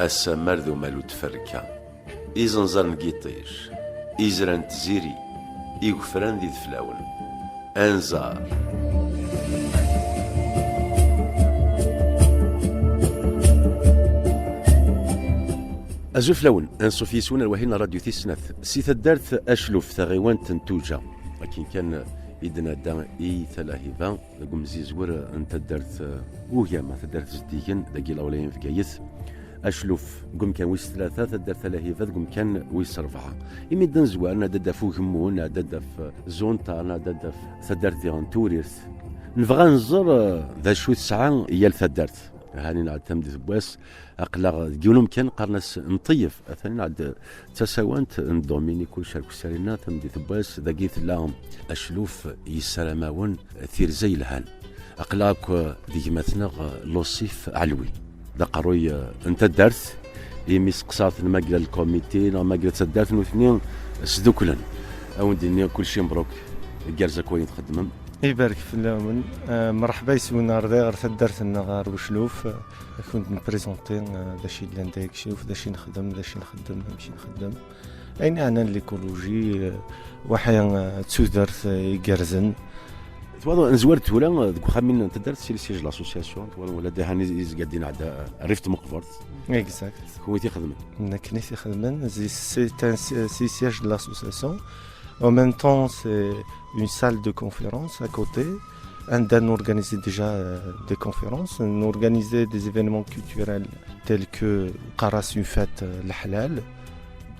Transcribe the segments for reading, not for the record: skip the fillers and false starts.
السمر ذو مالو تفركا إزنزر نقيطيش إزران تزيري إيكفران ذي ذفلاون أنزار أزوف لون أنصوفي سونا الوهين راديو تيسنث سي تدارت أشلوف ثغيوان تنتوجا لكن كان إدنا دا إي ثلاهيفا قم زيزور أنت دارت وهي ما تدارت جديا داكي الأولين في كايث أشلوف قم كان ويس ثلاثة تدار ثلاهيفا قم كان ويس أربعة إمي دن زوار ناددا فوهمون ناددا في زونتا ناددا في تدارت ديغان توريرث نبغى نزور ذا شو تسعة هي الثدارت هاني نعد تمدي ثبواس أقلق ديولهم كان قرنس نطيف أثاني نعد تساوانت ندوميني كل شارك سارينا تمدي ثبواس ذاقيت لهم أشلوف يسلاماون ثير زي الهان أقلق ديجماتنا لوصيف علوي ذا قروي أنت الدرس يميس قصات المجلة الكوميتي مجلة تدارت نوثنين سدوكلن أو نديني كل شيء مبروك جارزة كوين تخدمهم يبارك في اللون مرحبا يسونا رضي غير تدرت النغار وشلوف كنت نبريزونتي داشي اللي نديك شوف داشي نخدم نمشي نخدم اين انا ليكولوجي وحيا تسودرت يقرزن تواضع نزورت ولا ذوك خامين تدرت سي سيج لاسوسياسيون ولا دي هاني قاعدين عدا ريفت مقفرت اكزاكت هو تيخدم كنيتي خدمن سي سي سيج de l'association. En même temps, c'est une salle de conférence à côté. On organisait déjà des conférences, on organisait des événements culturels tels que Qaras une fête l'halal.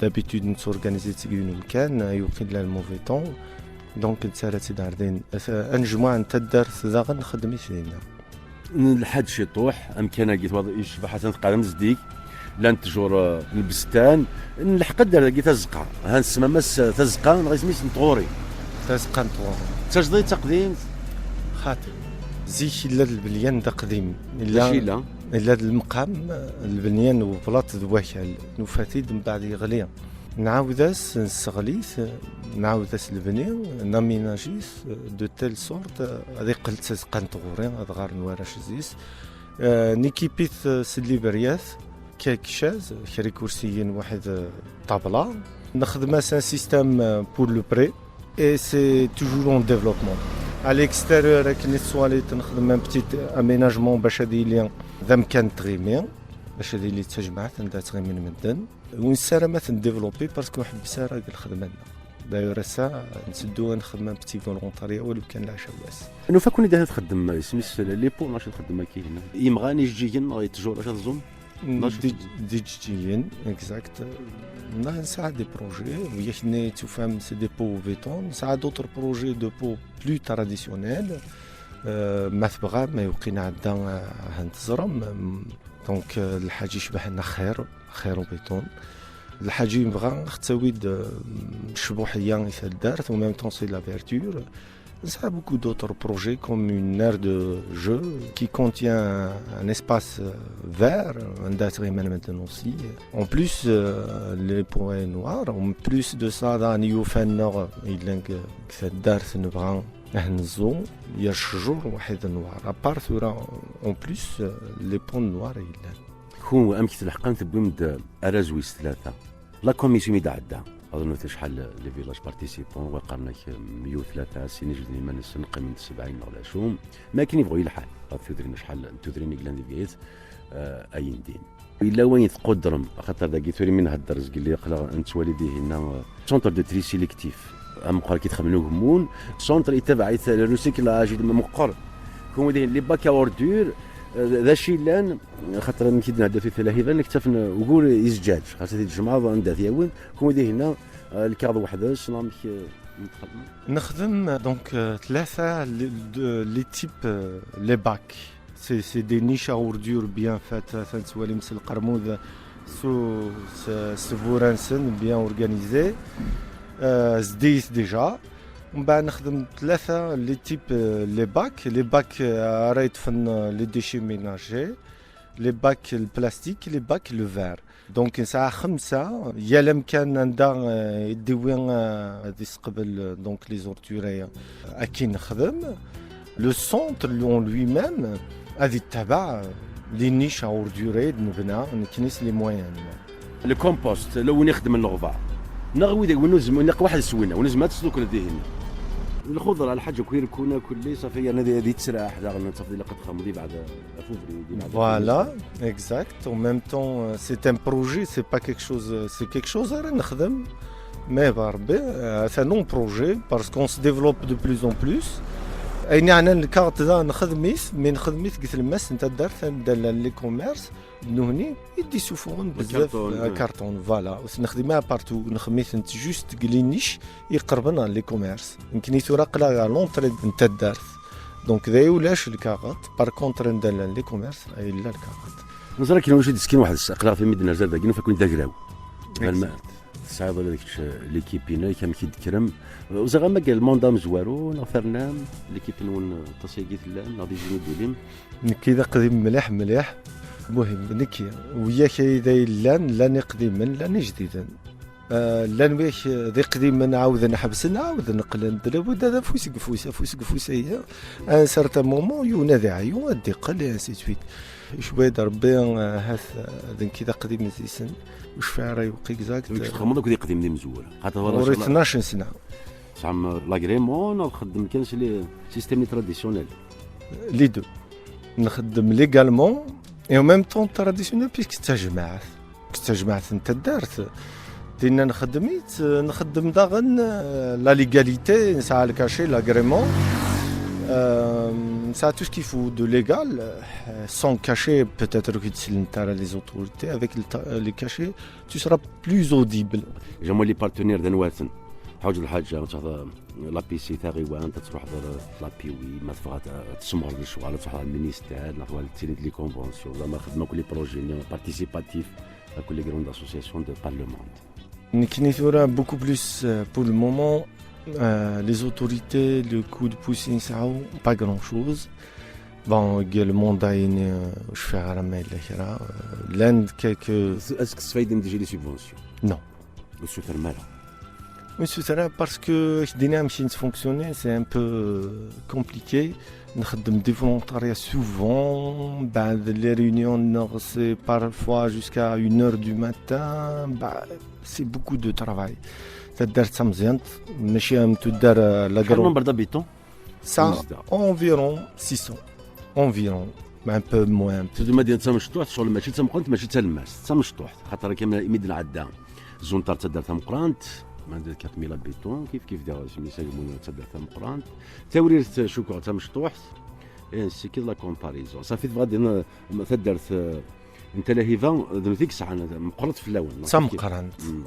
D'habitude, on s'organisait une week-end, il y a le mauvais temps. Donc, c'est d'ardin. Un jour, on تدر ثغن خدمي فينا. الحد شي طوح امكانه قيت واضح يشبه حسن قدم زديك لان تجور البستان نلحق دار لقيت تزقا هانسما مس تزقا غيسميت نطوري تزقا نطوري تجدي تقديم خاطر زيك الا البنيان دا قديم الا المقام البنيان وبلاط ذواكل نفاتيد من بعد يغلي نعاوداس نستغليث نعاوداس البني ناميناجيس دو تيل سورت هذه قلت تزقا نطوري هذا غار نوارش زيس نيكيبيث سلي برياث كيك شاز كري كرسيين واحد طابلة نخدم un système pour le prêt et c'est toujours en développement. À l'extérieur كاين الصواليت نخدم un petit aménagement باش هادي لي ذا مكان تغيمي باش هادي اللي تجمعات عندها تغيمي مدن ونسارة ما تنديفلوبي باسكو نحب سارة الخدمة داير سا نسدو نخدم ان بتي فولونتاريا ولو كان لا شواس انو فكوني دا تخدم سميس لي بو ماشي تخدم كي هنا يمغاني جيجن غيتجور اش تظن ديجيتيين اكزاكت نساعد دي بروجي ويحني تفهم سي دي بو فيتون نساعد دوطر بروجي دو بو بلو تراديسيونيل ما تبغى ما يوقينا عندنا هنتزرم دونك الحاج يشبه لنا خير وبيتون الحاج يبغى نختويد شبوحيه يثدارت و ميم طون سي لا فيرتور. Ça a beaucoup d'autres projets comme une aire de jeu qui contient un espace vert, un datrimène maintenant aussi. En plus, les points noirs, en plus de ça, dans Newfen Nord, il y a cette date noire, une zone, il y a toujours un noir. À part ça, en plus, les points noirs, il y a. هو أمكث الحقان تبومد أرازويس ثلاثة. لا كوميسيون يدعدا. أظن شحال لي فيلاج بارتيسيبون وقرنا 103 سنين جدني ما نسنق من 70 ولا شوم ما كاين يبغوا يلحق تدرين شحال تدرين كلاندي فيت اي ندين الا وين تقدرم خاطر داكي توري من هاد الدرس قال لي قلا انت والدي هنا سونتر دو تري سيليكتيف ام قال كي تخمنوا همون سونتر يتبع الريسيكلاج مقر كون لي باكا اوردور ذا شي لان خاطر من كي نهضر في ثلاثه نكتفنا وقول يزجاج خاصه الجمعه عندها ثياون كون هنا الكاظ وحده شنو نخدم دونك ثلاثه لي تيب لي باك سي دي نيش اوردور بيان فات تنسوالي مثل القرموذ سو سفورانسن بيان اورغانيزي زديت ديجا ومن بعد نخدم ثلاثة لي تيب لي باك رايت فن لي ديشي ميناجي لي باك البلاستيك لي باك لو فير دونك نساعة 5 يا الامكان عندها يديوين هادي قبل دونك لي زورتوريا اكي نخدم لو سونتر لون لوي ميم هادي تبع لي نيش او دوري نبنى نكنيس لي موين. الكومبوست لو نخدم الغبار نغوي ونزم نق واحد سوينا ونزم تسلك لديهن الخضره على الحاجه كوير كنا كل صافي انا هذه تسرح داغنا تصفي لقد خمضي بعد افوفري دي فوالا اكزاكت او ميم طون سي ان بروجي سي با كيك شوز سي كيك شوز راه نخدم مي بربي سي نون بروجي باسكو سي ديفلوب دو بلوس اون بلوس اي انا الكارت ذا نخدميت مي نخدميت قلت الماس انت دارت ندير لي كوميرس نهني يدي سوفون بزاف كارتون فوالا نخدمها بارتو نخدميت انت جوست قلينيش يقربنا لي كوميرس يمكن يتوراق لا لونطري انت دارت دونك ذا ولاش الكارت بار كونتر ندير لي كوميرس اي لا الكارت نظرا كاين واحد سكين واحد السقلا في مدينه زرده كاين فكون داكراو صعيب هذاك ليكيبينا كان كيتكرم وزغا ما قال الموندام زوارو نغفرنام ليكيب نون تصيقيت لان غادي يجيو دوليم نكي ذا قديم مليح مليح المهم نكي وياك اذا لان قديما لان جديدا لان وياك ذي قديما عاود نحبس نعاود نقل ندرب هذا فوس هي ان سارتان مومون يونادي عيون ادي قل انسي سويت شويه ربي هاث ذنك ذا قديم زيسن واش فيها راهي وقي اكزاكت تخمم دوك قديم لي مزوره خاطر وريت 12 سنه زعما لاغريمون نخدم كانش لي سيستيم تراديسيونيل لي دو نخدم ليغالمون اي او ميم طون تراديسيونيل بيسك استجمعت انت دارت دينا نخدم داغن لا ليغاليتي نسعى الكاشي لاغريمون ça a tout ce qu'il faut de légal, sans cacher peut-être que tu l'intérêt les autorités, avec les cachets, tu seras plus audible. J'aimerais les partenaires d'Anouatn. حاجة الحاجة لا بي سي تاعي وانت تروح لا بيوي ما تبغى تسمر شو على تروح المينيستير نروح تسيني لي كونفونسيون زعما خدمة كل بروجي بارتيسيباتيف كل لي غروند اسوسياسيون دو بارلمون. نكني ثورا beaucoup plus pour le moment. Les autorités, le coup de pouce, pas grand-chose. Bon, le mandat je fais à la mail, l'Inde, quelques... Est-ce que ça fait déjà des subventions? Non. Le soutien mal. Oui, c'est parce que les machines fonctionner, c'est un peu compliqué. Nous faisons des volontariats souvent. Les réunions, c'est parfois jusqu'à 1h du matin. C'est beaucoup de travail. تدار تمزيانت ماشي متدار لا كم نمبر دابيتون سا انفيرون 600 انفيرون مع ان بو موان تدو مدينه تمشطوح شغل ماشي تمقرنت ماشي تلماس تمشطوح خاطر كاين مدينه عدان زونتار تدار تمقرنت ما عندها 4000 بيتون كيف دار سميتها المونه تدار تمقرنت توريرت شكوع تمشطوح انسي كي لا كومباريزون صافي غادي تدارت انت لهيفا ذيك الساعه مقرنت في الاول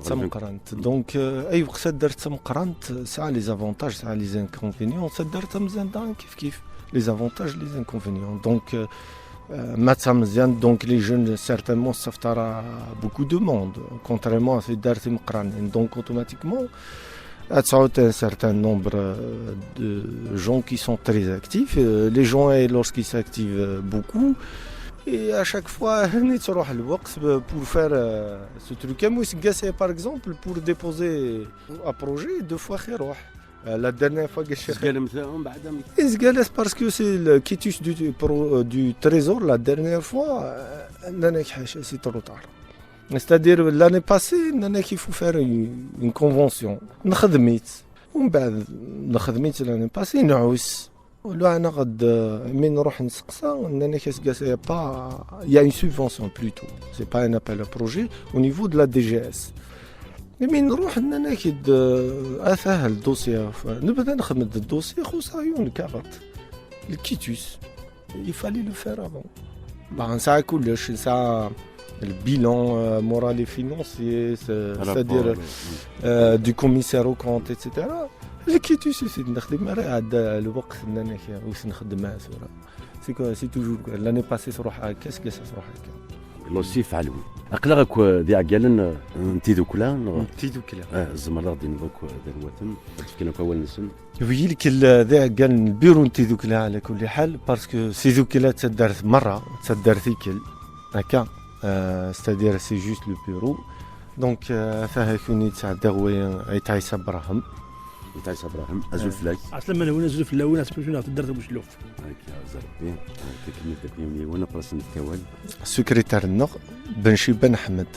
تمقرنت دونك اي وقت درت تمقرنت ساعه لي زافونتاج ساعه لي زانكونفينيون درت مزيان كيف لي زافونتاج لي زانكونفينيون دونك ما مزيان دونك لي جون سيرتينمون صفترا بوكو دو موند كونتريمون في دارت مقرنين دونك اوتوماتيكمون un certain nombre de gens qui sont très actifs les gens lorsqu'ils s'activent beaucoup et à chaque fois ني تروح الوقت pour faire ce truc moi par exemple pour déposer un projet deux fois يروح la dernière fois que قال مثلا بعد إزجالس parce que c'est le quitus du trésor la dernière fois انا حاجه c'est trop tard c'est-à-dire l'année passée انا qu'il faut faire une convention نخدميت ومن بعد نخدميت l'année passée نعوس لو انا غد من نروح نسقسا انني كاسكاسا با يا اون سوبفونسيون بلوتو سي با ان ابل بروجي او نيفو دو لا دي جي اس من نروح اننا كيد اسهل الدوسي نبدا نخدم الدوسي خوصا عيون كارت الكيتوس يفالي لو فير افون با نساع كلش نساع البيلون مورالي فينانسيي c'est-à-dire du commissaire aux comptes etc. الكيتوس سيدي نخدم راه عاد الوقت اننا واش نخدم معاه سي توجور لاني باسي تروح هكا كاس تروح هكا لوسيف علوي اقلغك ذي عقالن انتي دوكلا الزمر غادي نضوك درواتن كاين اول نسن وي لك ذي عقالن البيرو انتي دوكلا على كل حال باسكو سي دوكلا تدارت مره تدارت ثيكل هكا ستادير سي جوست لو بيرو دونك فيها كوني تاع دغوي تاع يصبرهم نتاع ابراهيم ازول فلاك اصلا ما نزل في اللون اسمو تدرت بوشلوف هاك يا زربي تكمل دابا وانا بلاصه الكوال Secrétaire النغ بن شيبان أحمد.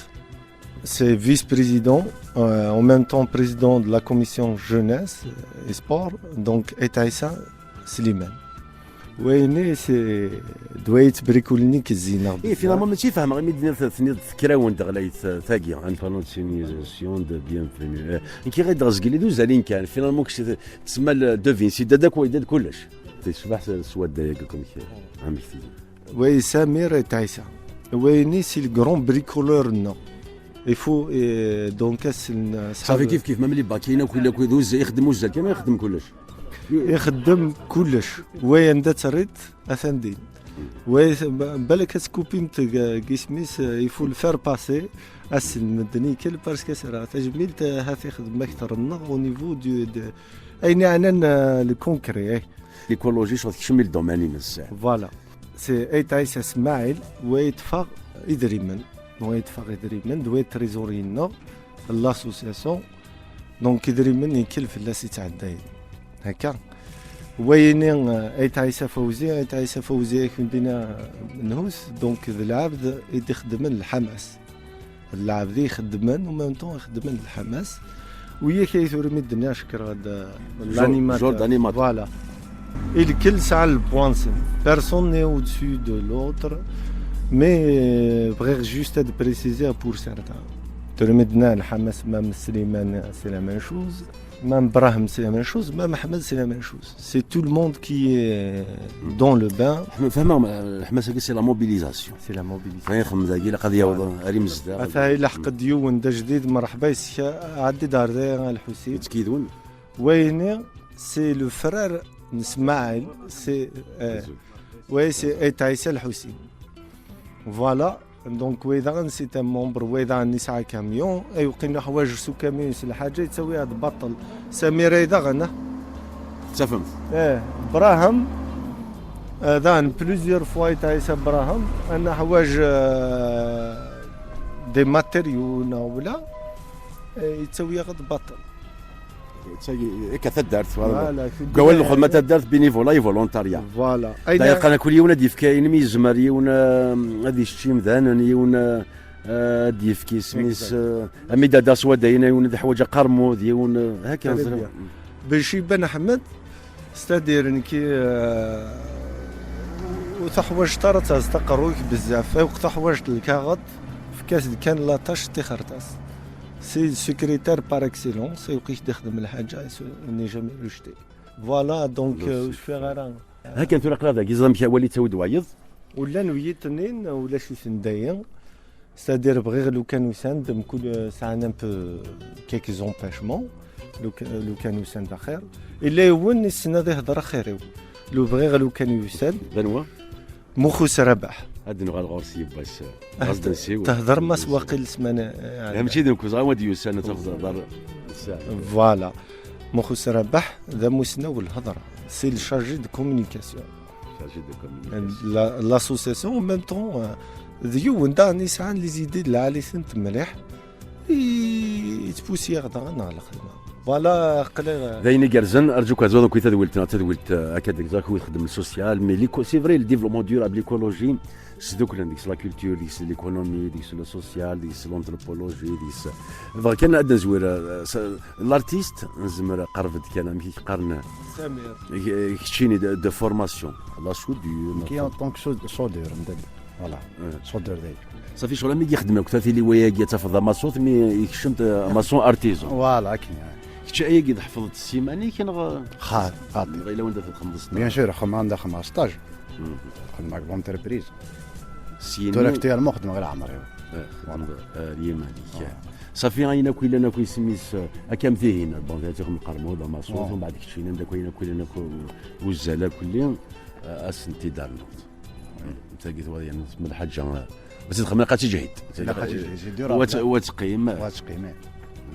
C'est vice-président, en même temps président de la commission jeunesse et sport, donc Etaïssa Slimane. ويني سي دويت بريكولني كزينة. اي فينالمون ماشي فاهم غير مدير ثني تكراون دغليت ثاقي عن فرونسيونيزاسيون دو بيانفوني كي غير دغزكلي دوز علين كان فينالمون كش تسمى دوفين سي داك ويداد كلش تشبح سواد دايق كوم عملت وي سمير Etaïssa. ويني سي الكرون بريكولور نو. Il faut donc صافي كيف ما ملي باكينا كل كيدوز يخدم وزال كما يخدم كلش يخدم كلش وين تريد اثندين وي بالك سكوبي نت كيسميس يفو الفير باسي اسن مدني كل باسكو سرا تجميل هاثي خدم اكثر النغ او نيفو دو اين انا الكونكري ليكولوجي شو تشمل الدوماني بزاف فوالا سي Etaïssa اسماعيل ويتفاق ادريمن ويتفاق ادريمن دوي تريزورينا لاسوسياسيون دونك ادريمن يكلف اللاسي تاع الداير هكا ويني Etaïssa فوزي كندينا نهوس دونك العبد يخدم الحماس العبد يخدم ومام طون يخدم الحماس ويا كيثور مدنا شكر هذا l'animateur فوالا الكل ساعه البوانسن بيرسون ني او دسو دو لوتر مي بغير جوست de préciser pour certains ترمدنا الحماس مام سليمان سي لا ميم شوز même Brahim c'est la même chose, même Ahmed c'est la même chose. C'est tout le monde qui est dans le bain. فهمهم الحماس سي لا موبيليزاسيون C'est la mobilisation. غيخدم ذاك قضيه ريم الزداق هذا يلحق ديون دا جديد مرحبا عدي دار داير الحسين. يتكيدون ويني سي لو فرير اسماعيل سي وي سي Etaïssa الحسين. فوالا دونك وإذا سي ان مومبر وإذا نسعى كاميون أي وقينا حوايج سو كاميون سي الحاجة يتسويها تبطل سمير إذا غنا تفهم براهم هذا بليزيور فوا Etaïssa براهم أنا حوايج دي ماتيريو ولا يتسويها تبطل كثر دارت قول الخدمه دارت بينيفولا فولونتاريا فوالا داير قنا كل يوم ديف كاين ميزمر يوم هذه الشيم ذان يوم ديف كي سميس اميدا دا سوا داينا يوم حوايج قرمود يوم هكا بشي بن احمد ستادير نكي وتحوايج طارت استقروك بزاف وقت حوايج الكاغط في كاس كان لاطاش تخرطاس سي سكرتير بار اكسيلونس وقيت تخدم الحاجه ني جامي رجتي فوالا دونك واش في غير هكا انت راه ذاك يزرم كي وليت تود وايض ولا نويت تنين ولا شي سندايا ستادير بغير لو كان يساند كل ساعه ان بو كيك زومباشمون لو كان يساند خير الا يون السنه ذي هضره خير لو بغير لو كان يساند بنوا مخو سربح هاد نغال غورسي باش قصد نسيو تهضر ما سواقي السمانه ماشي ديك كوزا ودي يساند تهضر فوالا مخو سربح ذا مسنا والهضره سي الشارجي دو كومونيكاسيون لاسوسياسيون ميم طون ذيو وندا نيسان لي زيدي العالي سنت مليح يتبوسي غدا نهار الخدمه فوالا قليل ذايني كارزن ارجوك زود كي تدولت هكذاك زاك يخدم السوسيال مي لي سي فري الديفلوبمون ديورابل ليكولوجي سدوك ديك لا كولتور ديك ليكونومي ديك لو سوسيال ديك لونتروبولوجي ديك فغا كان عندنا زوير الارتيست نزمر قرفت كان مي قرن سمير كتشيني دو فورماسيون لا سودور كي ان طونك سودور فوالا سودور داي صافي شغل مي يخدم كثر لي وياك تفض ماسوت مي يكشمت ماسون ارتيزون فوالا كاين كتش اي قد حفظت السيماني كان خاطي غير وانت تخلص بيان سور خدم عندها 15 خدم معك بونتربريز سيني تو اكتيالمون خدم غير عمري اليماني صافي غاينا كويلنا كوي سميس اكام فيه هنا بون تاخذ مقرمود ماسوت ومن بعد كتشينا ندا كويلنا وزاله كلين اسنتي دارنا انت قلت يعني من الحاجه بس تخمم قاتي جهد وتقيم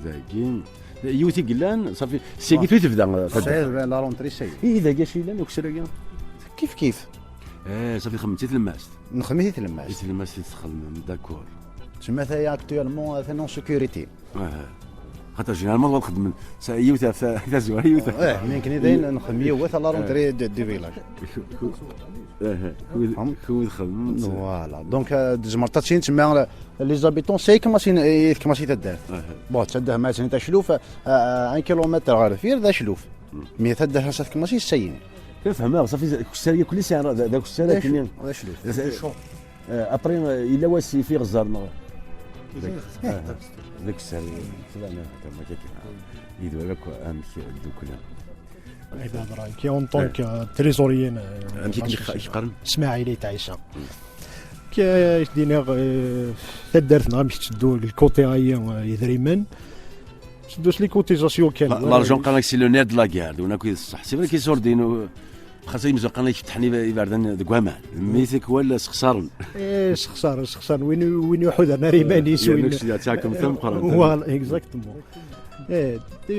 ذاكين يوتي قلان صافي سيكي تبدا صافي لا رونتري سي اذا كاش لان وكسرا كيف صافي خممتي تلماس نخممتي تلماس تلماس تدخل داكور تما ثايا اكتوالمون نون سيكوريتي خاطر جينيرالمون نخدم يوثا في زوار يوثا يمكن داين نخدم يوث لا رونتري دو فيلاج كون خدم فوالا دونك جمرتاتشين تما لي زابيتون سي كما سي تدار بون تده مثلا تاع شلوف 1 كيلومتر غير فير ذا شلوف مي تده راسك كما سي سيين فهمها صافي الساريه كل ساعه ذاك الساريه كاين ذا شلوف ابري الا واسي في غزار ذاك الساريه طلعنا كما كيك يدوا لك امك دوكنا عباد راي كي اون طونك تريزوريين امك يقرن اسماعيلي تاع عيسى كي دينا تدارتنا باش تشدوا الكوتي غايا يدريمن تشدوش لي كوتيزاسيون كان لارجون قال لك سي لو نير دو لا غير دونا كويس صح سي فري كيصور دينو خاصه يمزق قال لك يفتحني يبردن دكوامان ميثك ولا سخسارن سخسار وين يحضرنا ريماني سوين تاعكم ثم قرن فوالا اكزاكتومون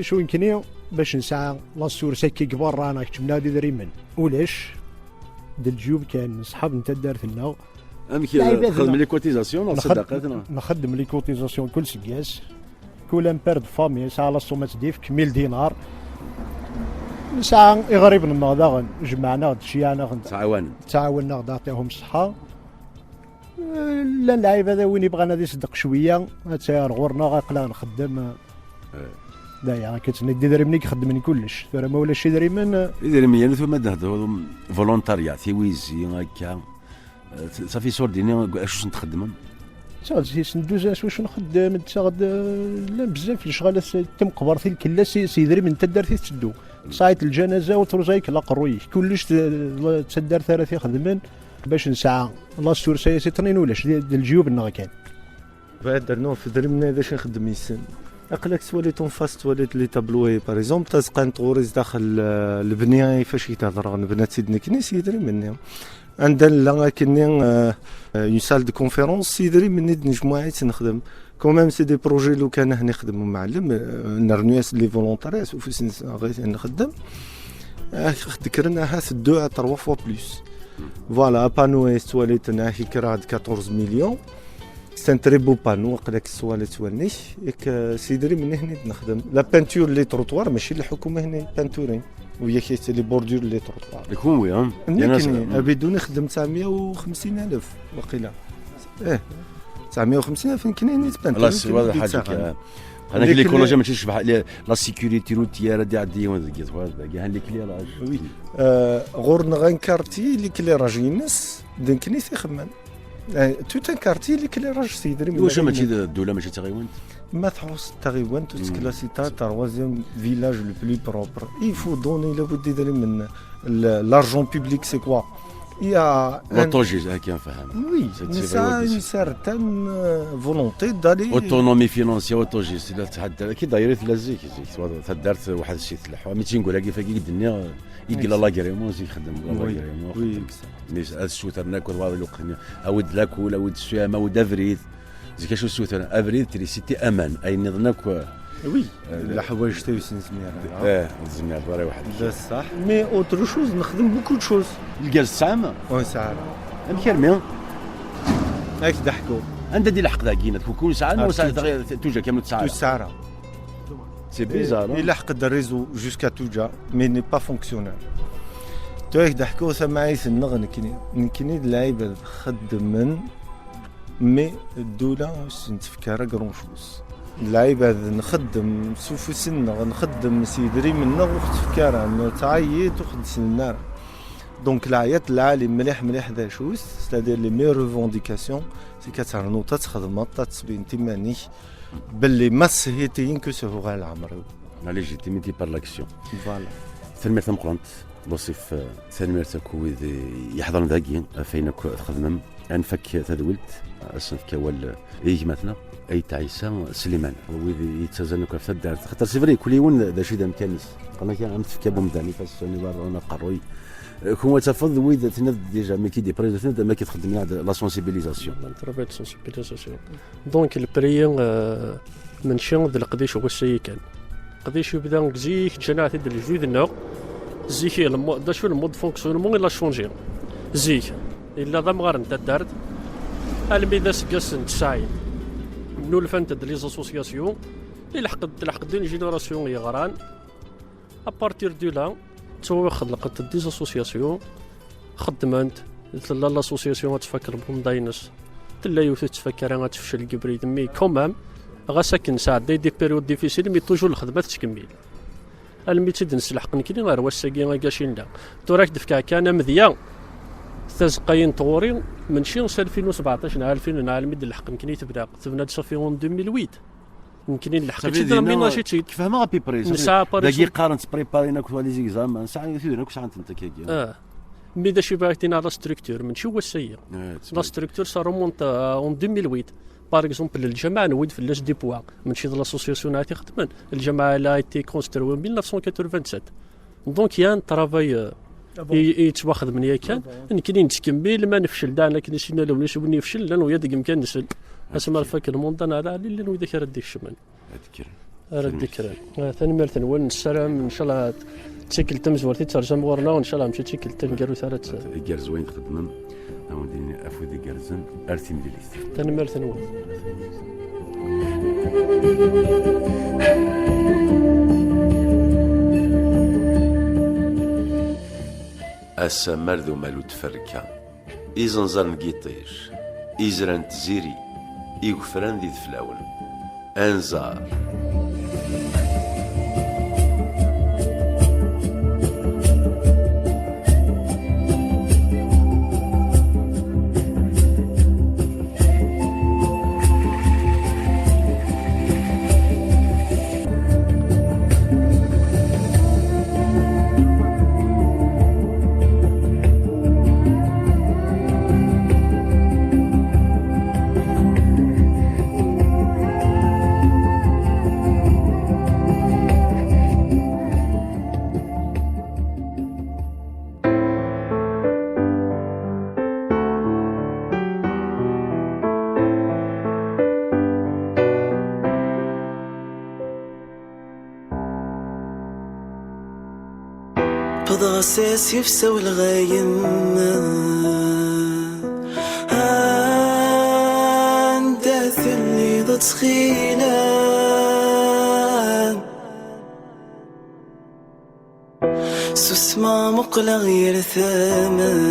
شو يمكن باش نسعى لاسور ساكي كبار رانا كتبنا دي دريمن ولاش الجيوب كان صحاب نتا دارت لنا نخدم لي كوتيزاسيون صدقاتنا نخدم لي كوتيزاسيون كل سكاس كل امبير دو فامي ساعه لا سومات ديف 1000 دينار ساعه يغرب لنا داغن جمعنا شيانا تعاوننا نعطيهم الصحه لا اللعيب هذا وين يبغى غادي يصدق شويه حتى غورنا غنقلا نخدم دايا كتندي دريمني كيخدمني كلش راه ما ولاش دريمن دريمن ثم نهضروا فولونتاريا تيويزي هكا صافي صور ديني اش نخدم صافي سندوز واش نخدم تاخد لا بزاف الشغالات تم قبرتي الكلا سي دريمن تدار فيه تشدو صايت الجنازه وترزايك لا قروي كلش تدار ثلاثه خدمن باش نسعى لا سور سي تنين ولاش ديال الجيوب كان درنا في دريمنا باش نخدم يسن اقلك تواليت اون فاس تواليت لي تابلوي باغ اكزومبل تلقى طوريز داخل البنيه فاش يتهضر بنات سيدنا كنيس يدري مني عندنا كني اون سال دو كونفيرونس يدري مني مجموعه نخدم كوميم سي دي بروجي لو كان هنا نخدم معلم نرنياس لي فولونتاريات وفي غير نخدم ذكرنا هاث 2 à 3 fois plus فوالا بانو تواليت هي كرا 14 مليون سي ان تري بو بانو قالك السوالات ونيش ياك سيدري من هنا نخدم لا بانتور لي تروطوار ماشي الحكومه هنا بانتورين ويا كي لي بوردور لي تروطوار يكون وي انا بدون خدم 950000 وقيلا 950000 يمكن نيت بانتور الله سي واضح حاجه انا كلي كولوجيا ماشي تشبح لا سيكوريتي روتيير دي عدي وذاك كاع لي كليراج وي غورن غنكارتي لي كليراج الناس دنكني يخمم توت ان كارتي اللي كليراج سيدري واش ماشي الدوله ماشي تايوان ما تحوس تايوان تكلاسي تا تروازيام فيلاج لو بلو بروبر il faut donner لابد يدير من l'argent public c'est quoi il y a l'autogestion هكا نفهم وي une certaine volonté d'aller autonomie financière autogestion تحدى كي دايرت لازيك تدارت واحد الشيء تلح مي تنقول هكا فاكي الدنيا يقول لا كريمون يخدم لا كريمون وي نيس السوتر ناكل واحد الوقت اود لاكل اود السوام اود افريد زي كاش السوتر افريد تريسيتي امان اي نضناك وي الحوايج تاعي سنسميها زمير برا واحد صح مي اوتر شوز نخدم بوكو شوز الكاز الساعه وين ساعه الكرمي هاك ضحكوا انت دي الحق ذاكينا كل ساعه وساعه توجا كامل ساعه ساعه سي بيزار il حق الريزو جوسكا توجا مي ني با فونكسيونال تويك ضحكوا سمعي سنغ نكني اللعيبه خدم مي الدوله نتفكر كرون شوز اللعيبه نخدم سوف سنغ نخدم سيدري من وتفكر تعيط وخد النار دونك العيات العالي مليح ذا شوز سادير لي مي ريفونديكاسيون سي كتعرنو تتخدم تتسبين تيماني باللي ما سهيتين كو سو غال العمر لا ليجيتيميتي بار لاكسيون فوالا ثلمير مقرنت بوصف ثلمير تكو يحضر ذاكي فينك تخدم انفك تدولت اصلا كوال يجمتنا اي تعيسى سليمان ويدي يتزنك في الدار خاطر سي فري كل يوم دا شي دا مكانيس قالك انا متفكى بومداني فاسوني بارونا قروي كون تفضل ويد تناد ديجا مي كي دي بريزونت ما كتخدم لا سونسيبيليزاسيون تربيت سونسيبيليزاسيون دونك البري من شان د القديش هو السي كان قديش بدا زيك جنا تد الجديد النو زيك دا شو المود فونكسيونمون لا شونجي زيك الا ضم غير انت دارت الميدا سكاس نتساعد نو الفانت د لي زاسوسياسيون لحق دون جينيراسيون يغران ابارتير دو لا تو خلقت ديزاسوسياسيون خدمت لا لاسوسياسيون تفكر بمداينس تلا يوث تفكر انا تفشل قبريد مي كومام غا ساكن ساعه دي بيريود ديفيسيل مي توجور الخدمه تكمل الميتيد نسلحق نكني غير واساكي غاشين لا توراك دفكا كان مذيا تزقاين طوري من شي 2017 2000 عام مد الحق يمكن تبدا صافي 2008 يمكن الحق تبدا ميناجي كيفاه ما غابي بريز داكي قارن تبريبارينا كوا لي زيكزام ساعه يثيرنا كوش انت كي مي دا شي باغتينا لا ستركتور من شي هو السيء لا ستركتور سا رومونت اون 2008 باغ اكزومبل الجماعه نويد في لاج دي بوا من شي لاسوسياسيون عادي خدمن الجماعه لا ايتي كونستروي 1987 دونك يان ترافاي يتواخذ من ياكان يمكن نتكمل ما نفشل دعنا كي نسينا لو نسوني نفشل لانه يدق يمكن نسل اسمع الفكر المونطان على اللي لانه اذا كان رديك الشمال الذكرى ثاني مرة وين السلام ان شاء الله تشكل تمزورتي ترجم ورنا وان شاء الله مشي تشكل تنقرو ثلاث جرز وين خدمن او ديني افودي جرزن ارتي مديليست ثاني مرة وين أسا مرذو مالو تفركا إزنزر نقيطيش إزران تزيري إغفران ذي ذفلاون أنزار بضاسيس يفسو الغايم عنداث اللي ضد سخيلان سوسما مقلغ يرثامان